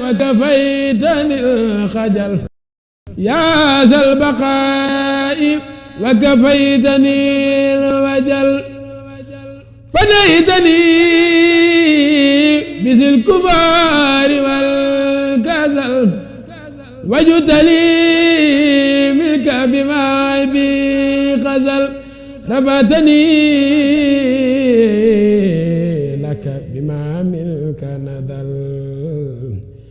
وكفيتني الخجل يا ذا البقاء وكفيتني الوجل فديتني بذي الكبار والكسل وجدت لي منك بما بي غزل رفعتني لك بما منك نذل.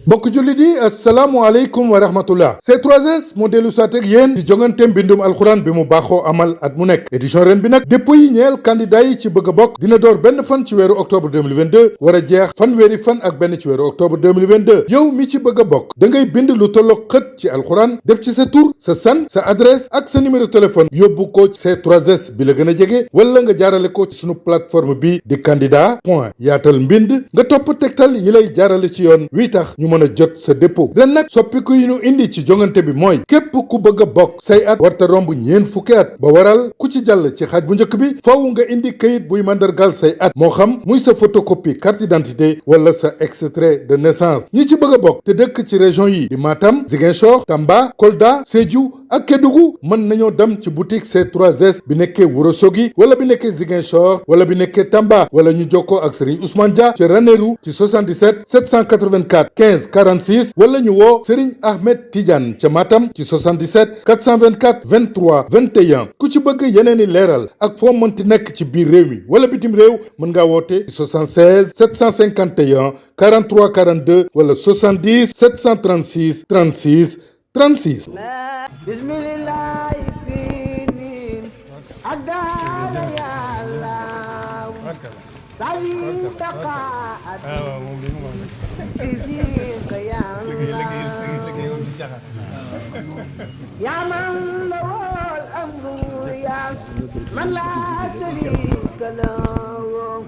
mbokk jullit yi asalaamualeykum wa rahmatullah. C3S moo dellu soit ak yéen ci jongante mbindum alxuraan bi mu baaxoo amal at mu nekk. édition ren bi nag dépôt yi ñeel candidat yi ci bëgg a bokk dina door benn fan ci weeru octobre 2022 war a jeex fanweeri fan ak benn ci weeru octobre 2022 yow mi ci bëgg a bokk da ngay bind lu tolloog xët ci alxuraan def ci sa tur sa san sa adresse ak sa numéro téléphone yóbbu ko C3S bi la gën a jege wala nga jaarale ko ci sunu plateforme bi di candidat point yaatal mbind nga topp tegtal yi lay jaarale ci yoon wi tax ñu mën a jot sa dépôt. ren nag soppiku yi ñu indi ci jongante bi mooy képp ku bëgg a bokk say at warta romb ñeen fukki at ba waral ku ci jàll ci xaaj bu njëkk bi faw nga indi kayit buy mandargal say at moo xam muy sa photocopie carte d'identité wala sa extrait de naissance. ñi ci bëgg a bokk te dëkk ci région yi di Matam Ziguinchor Tamba Kolda Sédhiou ak Kédougou mën nañoo dem ci boutique C3S bi nekkee Ourossogui wala bi nekkee Ziguinchor wala bi nekkee Tamba wala ñu jokkoo ak Serigne Ousmane Dia ci Ranérou ci 77 784 15 46 wala ñu woo Serigne Ahmed Tidiane ca Matam ci 77 424 23 21 ku ci bëgg yeneeni leeral ak foo mënti nekk ci biir réew mi wala bitim réew mën ngaa woote ci 76 751 43 42 wala 70 736 36 36. bismillah fini adana ya Allah tali taqaat fizika ya Allah ya man lawal amru ya man la sharika lahu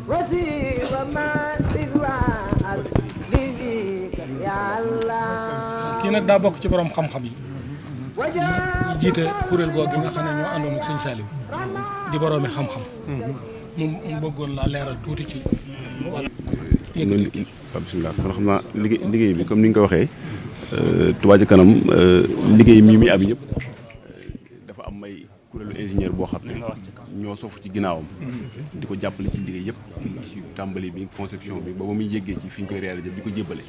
wasifa ma sidwaat fizika ya Allah. kii nag daa bokk ci borom xam-xam yi ñu jiite kuréel googu nga xam ne ñoo àndoon ak sëñ Saliou di boroomi xam-xam. mu bëggoon laa leeral tuuti ci wàllu. bisimilah kon xam naa liggéey bi comme ni nga ko waxee Touba Ca Kanam liggéey mii mi am yëpp dafa am may kuréelu ingénieur boo xam ne ñoo sofu ci ginnaawam di ko jàppale ci liggéey yëpp ci tàmbali bi conception bi ba muy yéggee ci fi ñu koy réalisé di ko jébbale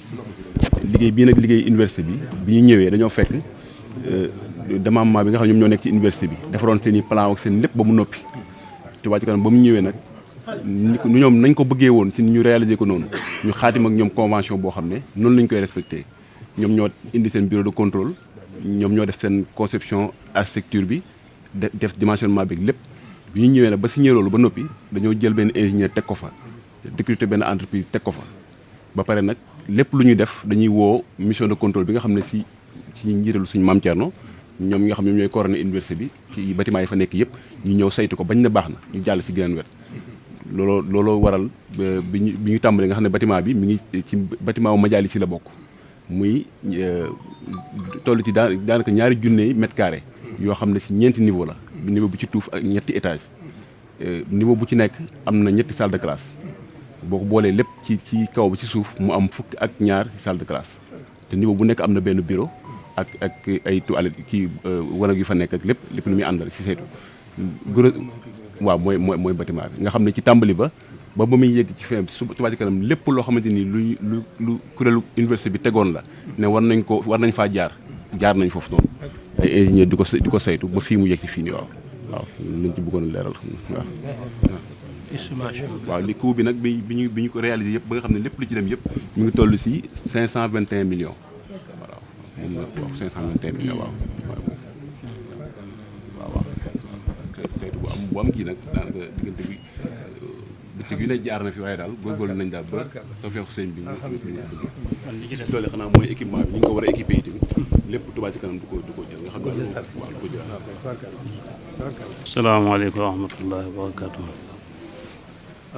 liggéey bii nag liggéey université bi ñu ñëwee dañoo fekk démembrement bi nga xam ne ñoom ñoo nekk ci université bi defaroon seen i plan ak seen lépp ba mu noppi Touba Ca Kanam ba mu ñëwee nag ñoom nañ ko bëggee woon ci ni ñu réalisé ko noonu ñu xaatim ak ñoom convention boo xam ne noonu lañ koy respecté ñoom ñoo indi seen bureau de contrôle ñoom ñoo def seen conception architecture bi def dimensionnement bi lépp bi ñu ñëwee nag ba signé loolu ba noppi dañoo jël benn ingénieur teg ko fa recruter benn entreprise teg ko fa ba pare nag lépp lu ñuy def dañuy woo mission de contrôle bi nga xam ne ci njiitalu suñu Maam Thierno ñoom ñi nga xam ne ñooy coordonné université bi ci bâtiment yi fa nekk yëpp ñu ñëw saytu ko bañ na baax na ñu jàll ci geneen wet looloo waral bi ñu tàmbalee nga xam ne bâtiment bi mi ngi ci bâtiment wu Majalis si la bokk muy toll ci daanaka ñaari junne mètre carré yoo xam ne ci ñeenti niveau la niveau bu ci tuuf ak ñetti étage niveau bu ci nekk am na ñetti salle de classe boo ko boolee lépp ci kaw ba ci suuf mu am fukk ak ñaar ci salle de classe te niveau bu nekk am na benn bureau ak ay toilettes kii wanag yu fa nekk ak lépp lu muy àndal ci saytu waaw mooy bâtiment bi nga xam ne ci tàmbali ba muy yegg ci fin bi Touba Ca Kanam lépp loo xamante ni lu kuréelu université bi tegoon la ne war nañ faa jaar nañ foofu noonu ay ingénieur di ko saytu ba fii mu yegg ci fii nii waaw lañ ci bëggoon a leeral waaw li coût bi nag bi ñu ko réalisé yëpp ba nga xam ne lépp lu ci dem yëpp mu ngi toll ci 521 millions voilà moom la wax 521 millions waaw bu am kii nag daanaka diggante bi bëccëg yu ne jaar na fi waaye daal góorgóorlu nañ daal ba tawfeexu sëñ bi ñu doole xanaa mooy équipement bi ñu ngi ko war a équipé yi tamit lépp Touba Ca Kanam du ko jël nga xam ne waaw du ko jël. asalaamaaleykum wa rahmatullahi wa barakatuh.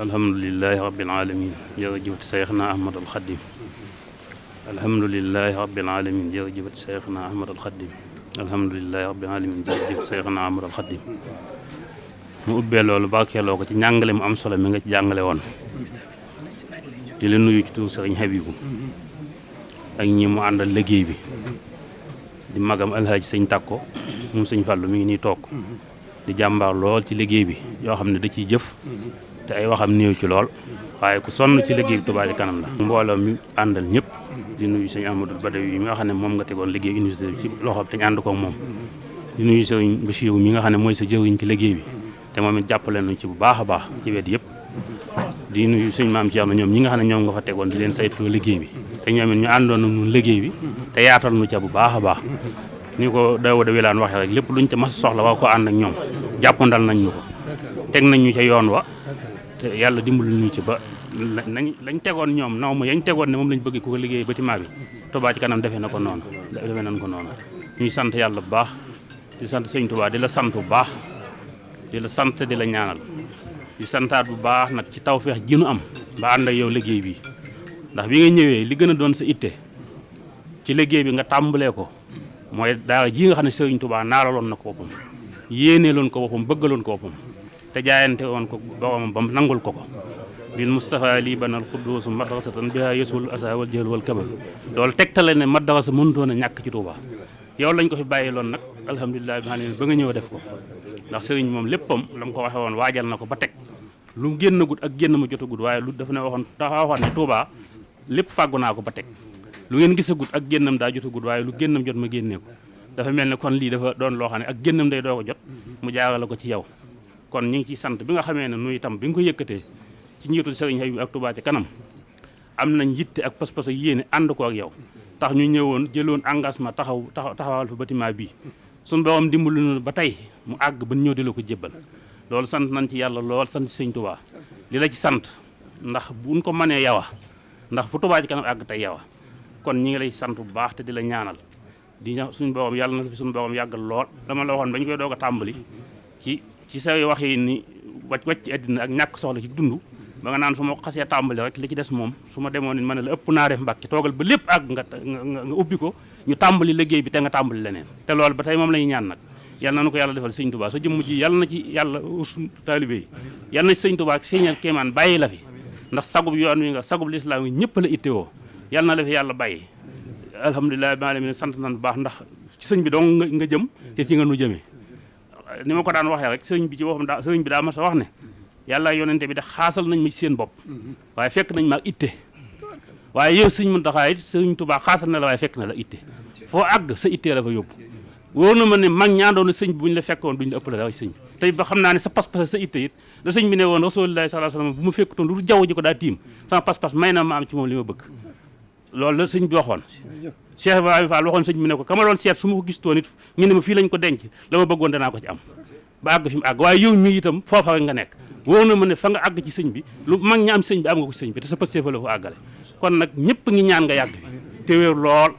alhamdulilahi rabbil alamin jërëjëf Seyxna Ahmad al Xadim alhamdulilahi rabbil alamin jërëjëf Seyxna Ahmad al Xadim alhamdulilahi rabbil alamin jërëjëf Seyxna Ahmad al Xadim mu ubbee loolu barkeeloo ko ci njàngale mu am solo mi nga ci jàngale woon di la nuyu ci turu sëriñ Habibu ak ñi mu àndal liggéey bi di magam alhaaji sëñ Takko moom sëñ Fàllu mi ngi nii toog di jàmbaar lool ci liggéey bi yoo xam ne da ciy jëf te ay waxam néew ci lool waaye ku sonn ci liggéey bi Touba Ca Kanam la mbooloo mi àndal ñëpp di nuyu sëñ Amadou Badawi yi mi nga xam ne moom nga tegoon liggéey université bi ci loxoom te ñu ànd ko moom di nuyu sëñ Bachirou mi nga xam ne mooy sa jëwriñ ci liggéey bi te moom it jàppale nañ ci bu baax a baax ci wet yëpp di nuyu sëñ Maam Thierno ñoom ñi nga xam ne ñoom nga fa tegoon di leen saytoo liggéey bi te ñoom it ñu àndoon ak ñun liggéey bi te yaatal nu ca bu baax a baax ni ko Daouda Wilane waxee rek lépp luñ ca mas soxla waa ko ànd ak ñoom jàppandal nañ ñu ko teg nañ ñu ca yoon wa te yàlla dimbali ñu ci ba lañ tegoon ñoom naw ma yañ tegoon ne moom lañ bëgg ku ko liggéey bâtiment bi Touba Ca Kanam defee nañ ko noonu ñuy sant yàlla bu baax di sant sëñ Touba di la sant bu baax di la sant di la ñaanal di santaat bu baax nag ci tawfeex ji nu am ba ànd ak yow liggéey bi ndax bi nga ñëwee li gën a doon sa itte ci liggéey bi nga tàmbalee ko mooy daara ji nga xam ne sëriñ Touba naaraloon na ko boppam yéeneeloon ko boppam bëggaloon ko boppam te jaayante woon ko boromam ba mu nangul ko bil Moustapha lii banal xudduusu madrasatan biha yesul asa wal jël wal kabal loolu tegtale ne madrasa mënutoon a ñàkk ci Touba yow lañ ko fi bàyyi loon nag alhamdulilah bi xam ne ba nga ñëw def ko ndax sëriñ moom léppam la mu ko waxee woon waajal na ko ba teg lu mu génn gut ak génn ma jotagut waaye lu dafa ne waxoon ne Touba lépp fàggu naa ko ba teg lu ngeen gisagut ak génnam daa jotagut waaye lu génnam jot ma génnee ko dafa mel ne kon lii dafa doon loo xam ne ak génnam day doo ko jot mu jaarale ko ci yow kon ñu ngi ciy sant bi nga xamee ne nuy itam bi nga ko yëkkatee ci njiitu sëriñ Habibu ak Touba Ca Kanam am nañ yitte ak pas-pas ak yéene ànd ko ak yow tax ñu ñëwoon jëloon engagement taxawal fa bâtiment bii suñu borom dimbalu na ba tey mu àgg ba ñëw di la ko jébbal loolu sant nañ ci yàlla lool sant ci sëñ Touba li la ci sant ndax buñ ko mënee yawa ndax fu Touba Ca Kanam àgg tey yawa kon ñi ngi lay sant bu baax te di la ñaanal di suñu borom yàlla na fi suñu borom yàggal lool dama la waxoon ba ñu koy doog a tàmbali ci say wax yi ni wàcc ci àddina ak ñàkk soxla ci dund ba nga naan su ma xasee tàmbali rek li ci des moom su ma demoon ma ne la ëpp naa def Mbàkke toogal ba lépp àgg nga ubbi ko ñu tàmbali liggéey bi te nga tàmbali leneen te loolu ba tey moom la ñuy ñaan nag yàlla na ko yàlla defal sëñ Touba sa jëmm ji yàlla na ci yàlla us taalibe yi yàlla na ci sëñ Touba feeñal kéemaan bàyyi la fi ndax sagub yoon wi nga sagub lislaam yi ñëpp la ittewoo yàlla na la fi yàlla bàyyi alhamdulilah bi alamin sant nañ bu baax ndax ci sëñ bi dong nga jëm te ci nga nu jëmee ni ma ko daan waxee rek sëñ bi ci waxam sëñ bi daa mas a wax ne yàlla yonente bi de xaasal nañ ma ci seen bopp waaye fekk nañ ma itte waaye yow sëñ Muntaxa it sëñ Touba xaasal na la waaye fekk na la itte foo àgg sa ittee la fa yóbbu wóor na ma ne mag ñaandoon na sëñ bi bu ñu la fekkoon duñu la ëpp la sëñ bi tey ba xam naa ne sa pas-pas sa itte it la sëñ bi ne woon Rasulullaahi sallallaahu alayhi wa sallam bu ma fekkutoon lu jaww ji ko daa tiim sama pas-pas may na ma am ci moom li ma bëgg loolu la sëñ bi waxoon Cheikh Ibrahima Fall waxoon sëñ bi ne ko ka ma doon seet su ma ko gis toon it ñu ne ma fii lañ ko denc la ma bëggoon danaa ko ci am ba àgg fi mu àgg waaye yow mii itam foofa rek nga nekk wóor na ma ne fa nga àgg ci sëñ bi lu mag ña am sëñ bi am nga ko ci sëñ bi te sa pëstee fa la fa àggale kon nag ñëpp ngi ñaan nga yàgg fi te wér lool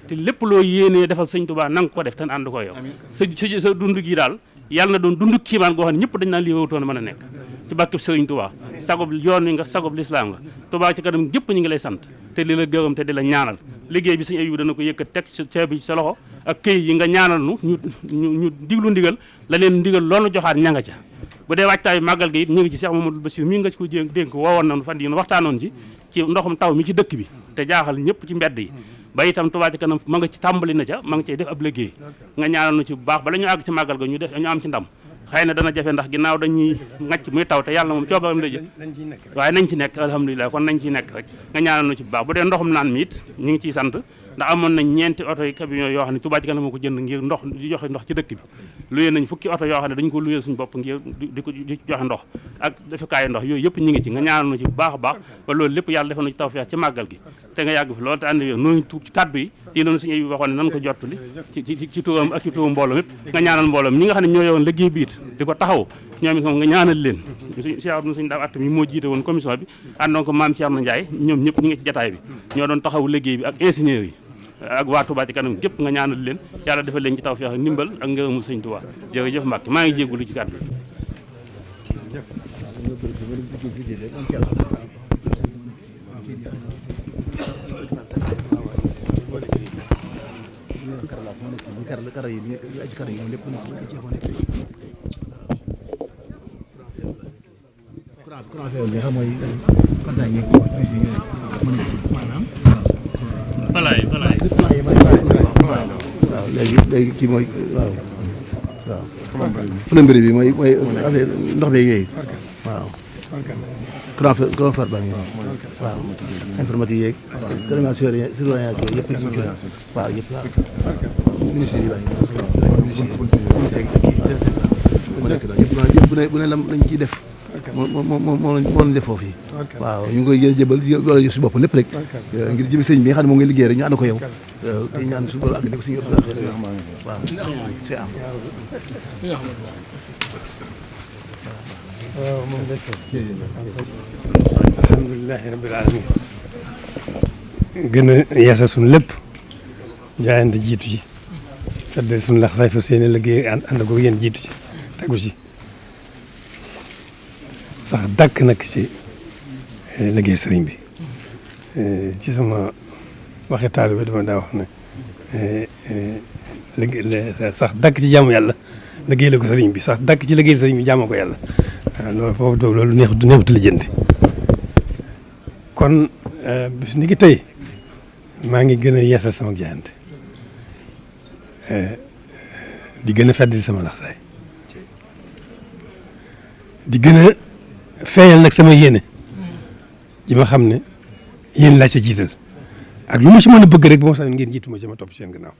te lépp loo yéenee defal sëñ Touba nanga ko def te ànd ko yow sa dund gi daal yàlla na doon dund kiimaan goo xam ne ñëpp dañ naan lii wawutoon a mën a nekk ci bàkkib sëriñ Touba sagob yoon wi nga sagob lislaam nga Touba Ca Kanam ñëpp ñu ngi lay sant te di la gërëm te di la ñaanal liggéey bi sëñ Abibu dana ko yëkkat teg ceeb bi sa loxo ak këy yi nga ñaanal nu ñu diglu ndigal la leen ndigal loolu joxaat ña nga ca bu dee wàccaayu màggal gi it ñu ngi ci Cheikh Mamadou Bassir mi nga ko dénk woowoon nañu fan yi waxtaanoon ci ndoxum taw mi ci dëkk bi te jaaxal ñëpp ci mbedd yi ba itam Touba Ca Kanam ma nga ci tàmbali na ca ma nga cay def ab liggéey nga ñaanal nu ci bu baax bala ñu àgg ci màggal ga ñu am ci ndam xëy na dana jafe ndax ginnaaw dañuy ngacc muy taw te yàlla moom coobaram la jël waaye nañ ci nekk alhamdulilah kon nañ ci nekk rek nga ñaanal nu ci bu baax bu dee ndoxum naan mi it ñu ngi ciy sant ndax amoon nañ ñeenti oto yi camion yoo xam ne Touba Ca Kanam moo ko jënd ngir ndox di joxe ndox ci dëkk bi luyee nañ fukki oto yoo xam ne dañ ko luyee suñu bopp ngir di joxe ndox ak defukaayu ndox yooyu yëpp ñu ngi ci nga ñaanal nu ci bu baax a baax ba loolu lépp yàlla defal na ci tawfeex ci màggal gi te nga yàgg fi loolu te ànd yow noonu tuub ci kàddu yi lii noonu suñu yi waxoon ne nan ko jottali ci turam ak ci turam mbooloo mépp nga ñaanal mbooloo ñi nga xam ne ñoo yowoon liggéey bi it di ko taxaw ñoom it moom nga ñaanal leen suñu daaw att mi moo jiite woon commission bi àndoon ko maam Thierno Ndiaye ñoom ñëpp ñu ngi ci jataay bi ñoo doon taxaw liggéey bi ak ingénieur yi ak waa Touba Ca Kanam gépp nga ñaanal leen yàlla defal leen ci tawfeex ak ndimbal ak ngërëmul sëñ Touba jërëjëf Mbacke maa ngi jéggulu ci kàddu affaire bi xam mooy kontaan yeeg bis yi maanaam balaay waaw léegi kii mooy waaw plomberie bi mooy affaire ndox mi yooyu waaw grand frère baa ngi waaw informatique yeeg surveillance yëpp waaw yëpp waaw ministère yi baa ngi bu ne lañ ciy def moo lañ def foofu yi waaw ñu ngi koy jëbal wala yu si bopp lépp rek ngir jëmi sëñ bi nga xam ne moo ngi liggéey rek ñu ànd ko yow te ñaan su boolu ak ne ko suñu waaw c'est am waaw moom la alhamdulilahi rabbil alamin gën a yeesal suñu lépp jaayante jiitu ci sadde suñu lax say fa seeni liggéey ànd ko yéen jiitu ci tegu ci sax dàkk nag ci liggéey sëriñ bi ci sama waxi taalibe dama daa wax ne liggéey sax dàkk ci jaamu yàlla liggéey la ko sëriñ bi sax dàkk ci liggéey sëriñ bi jaamoo ko yàlla loolu foofu loolu neexutu lijjanti kon bis ni ki tey maa ngi gën a yeesal sama jaayante di gën a feddali sama laxsaay di gën a feeñal nag sama yéene ji ma xam ne yéen laa ca jiital ak lu ma ci mën a bëgg rek ba ma sax ngeen jiitu ma ci ma topp seen gannaaw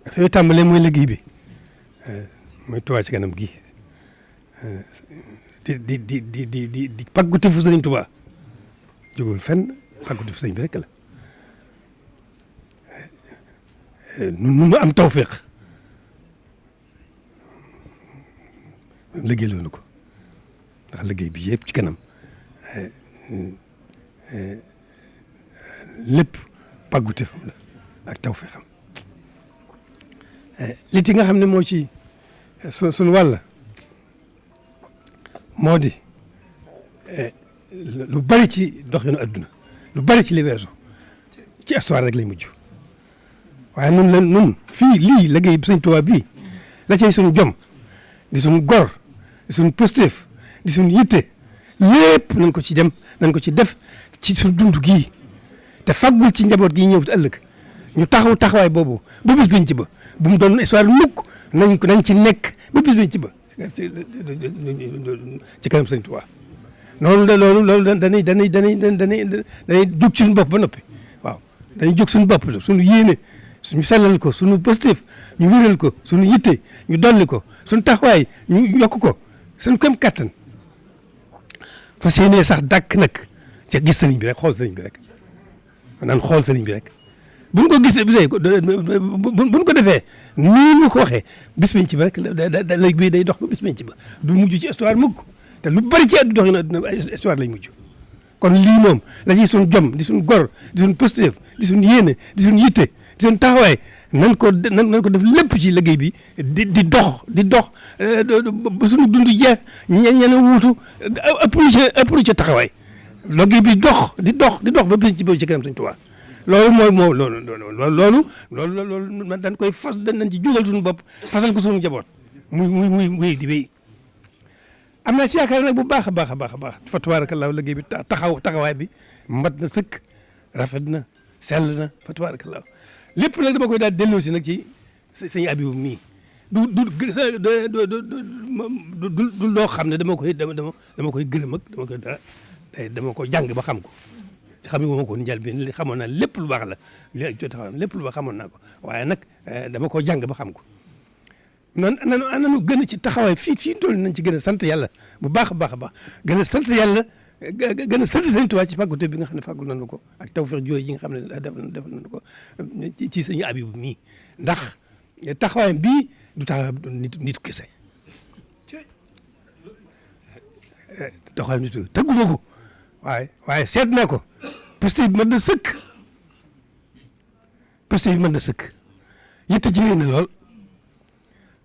dafay tàmbalee mooy liggéey bi mooy Touba ci kanam gi di pàggute fu sëriñ Touba jógul fenn pàggute fu sëriñ bi rek la nu am tawféex liggéey loonu ko ndax liggéey bi yëpp ci kanam lépp pàggute fam la ak tawféexam li nga xam ne moo ci suñu wàll moo di lu bari ci doxinu adduna lu bari ci li weesu ci histoire rek lay mujj waaye nun fii lii liggéey bi Sëñ Tuubaa bii la cay suñu jom di suñu gor di suñu positif di suñu yitte lépp nañ ko ci dem nañ ko ci def ci suñu dund gii te faggul ci njaboot gii ñëw ëllëg ñu taxaw taxawaay boobu ba bis biñ ci ba bu mu doon histoire mukk nañ ci nekk ba bis biñ ci ba ci kanam Sëñ Tuubaa loolu dañuy jóg suñu bopp ba noppi waaw dañuy jóg suñu bopp suñu yéene suñu sellal ko suñu positif ñu wéral ko suñu yitte ñu dolli ko suñu taxawaay ñu yokk ko suñu kam kattan fas yéene sax dàkk nag ci gis sëriñ bi rek xool sëriñ bi rek naan xool sëriñ bi rek buñ ko gisee buñ ko defee nii mu ko waxee bis biñ ci ba rek léegi bii day dox ba bis biñ ci ba du mujj ci histoire mukk te lu bari ci àdduna dox na àdduna histoire lay mujj kon lii moom la ci suñu jom di suñu gor di suñu positif di suñu yéene di suñu yitte di suñu taxawaay nan ko def lépp ci liggéey bi di dox ba suñu dund jeex ñeneen wuutu ëpp lu ci taxawaay liggéey bi di dox ba bis ci ba ci kanam Sëñ Tuubaa loolu man dañ koy fas dañ ci jugal suñu bopp fasal ko suñu njaboot muy di wéy am naa ci yaakaar nag bu baax a baax fa tabaarakallaahu liggéey bi taxawaay bi mat na sëkk rafet na sell na fa tabaarakallaahu lépp nag dama koy daal delloo si nag ci sëñ Abibu mii du loo xam ne dama koy gërëm ak dama ko jàng ba xam ko xam nga ko njël bi li xamoon naa lépp lu baax la lépp lu baax xamoon naa ko waaye nag dama ko jàng ba xam ko nanu gën a ci taxawaay fii toll nañ ci gën a sant yàlla bu baax a baax gën a sant yàlla gën a sant Sëñ Tuubaa ci fàggute bi nga xam ne fàggul nañu ko ak tawfeex jure yi nga xam ne defal nañu ko ci Sëñ Abibu mii ndax taxawaayam bii du taxawaay nit kese taxawaayam nit tëgguma ko waaye seet naa ko parce que mën na sëkk yitte ji na lool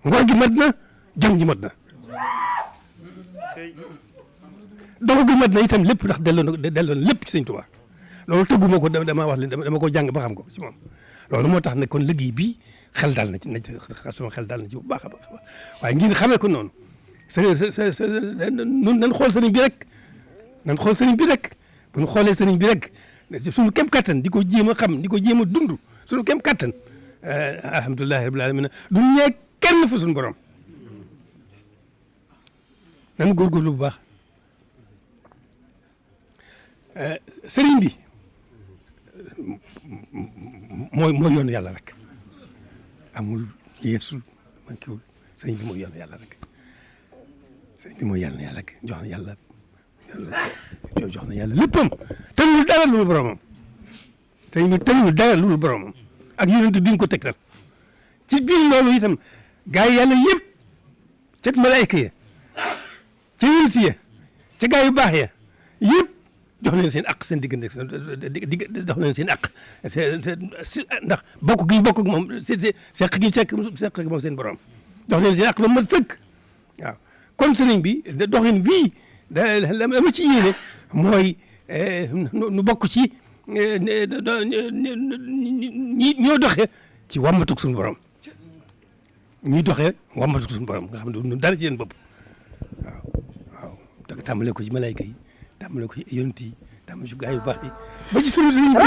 ngor gi mat na jom ji mat na dox gi mat na itam lépp ndax delloo na lépp ci Sëñ Tuubaa loolu tëgguma ko dama wax leen dama ko jàng ba xam ko ci moom loolu moo tax ne kon liggéey bi xel daal na ci sama xel daal na ci bu baax a baax waaye ngeen xamee ko noonu nun nan xool sëriñ bi rek nan xool sëriñ bi rek bu ñu xoolee sëriñ bi rek suñu kem kattan di ko jéem a xam di ko jéem a dund suñu kem kattan alhamdulilahi rabbil alamin du ñee kenn fa suñu borom nan góorgóorlu bu baax sëriñ bi mooy yoonu yàlla rek amul yeesul manquéwul sëriñ bi mooy yoonu yàlla rek sëriñ bi mooy yàlla na yàlla rek jox na yàlla léppam tënul dara lu boromam sëriñ bi tënul dara lu boromam ak yonent bi mu ko tegtal ci biir loolu itam gaa yi yàlla yëpp ca malaayka ya ca yonent ya ca gaa yu baax ya yëpp jox leen seen aq seen diggante jox leen seen aq ndax bokk gi ñu bokk ak moom seq gi ñu seq ak moom seen borom jox leen seen aq ba mat sëkk waaw kon sëriñ bi doxin bii la ma ci yéene mooy nu bokk ci ñoo doxee ci wàmmatug suñu borom ñuy doxee wàmmatug suñu borom nga xam ne du dara ci yéen bopp waaw waaw da tàmbale ko ci malayka yi tàmbale ko ci yonent yi tàmbale ci gaa yu baax yi ba ci sunu sëriñ bi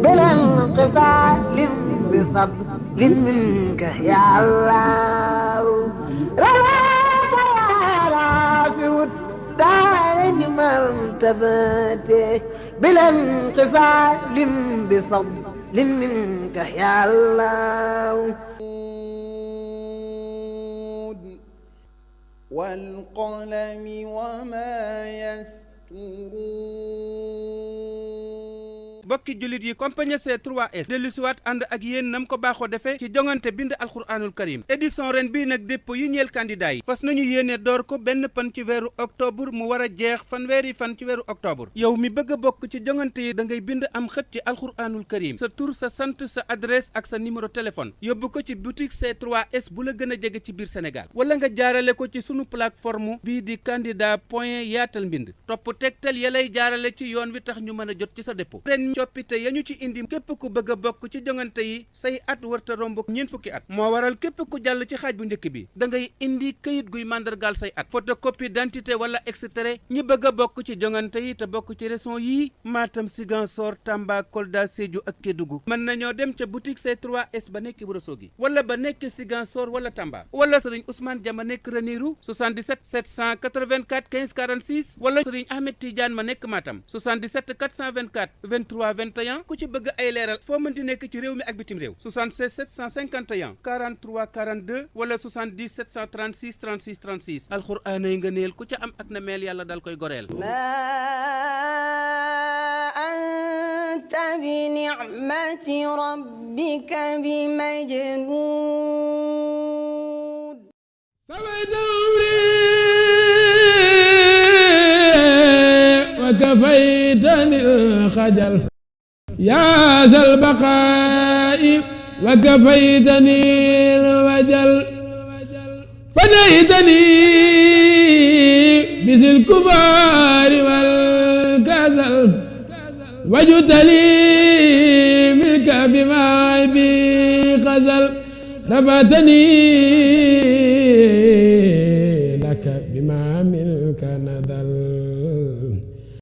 بلا انقطاع بفضل منك يا الله رواك يا رافع الدارين مرتبتي بلا انقطاع بفضل منك يا الله والقلم وما يسطرون bokki jullit yi compagnie C3S dellu siwaat ànd ak yéen nam ko baaxoo defee ci jongante bind alxuraanul karim édition ren bii nag dépôt yi ñeel candidat yi fas nañu yéene door ko benn pan ci weeru octobre mu war a jeex fanweeri fan ci weeru octobre yow mi bëgg a bokk ci jongante yi da ngay bind am xët ci alxuraanul karim sa tur sa sant sa adresse ak sa numéro téléphone yóbbu ko ci boutique C3S bu la gën a jege ci biir Sénégal wala nga jaarale ko ci sunu plateforme bii di candidat point yaatal mbind topp tegtal ya lay jaarale ci yoon wi tax ñu mën a jot ci sa dépôt coppite yañu ci indi képp ku bëgg a bokk ci jongante yi say at warta romb ñeent fukki at moo waral képp ku jàll ci xaaj bu njëkk bi da ngay indi këyit guy màndargaal say at photocopie d'identité wala extrait ñi bëgg a bokk ci jongante yi te bokk ci région yii Matam Ziguinchor Tamba Kolda Sédhiou ak Kédougou mën nañoo dem ca boutique C3S ba nekk Ourossogui wala ba nekk Ziguinchor wala Tamba wala Serigne Ousmane Dia ma nekk Ranérou 77 784 15 46 wala Serigne Ahmed Tidiane ma nekk Matam 77 424 23 21 ku ci bëgg ay leeral foo mën di nekk ci réew mi ak bitim réew 76 751 43 42 wala 70 736 36 36 alxuraan ay ngëneel ku ca am ak na meel yàlla dal koy goreel anta bi ni'mati rabbika bi majnuun سويت أمري وكفيتني الخجل يا ذا البقاء وكفيتني الوجل فديتني بذي الكبار والكسل وجدت لي منك بما بي غزل رفعتني لك بما منك نذل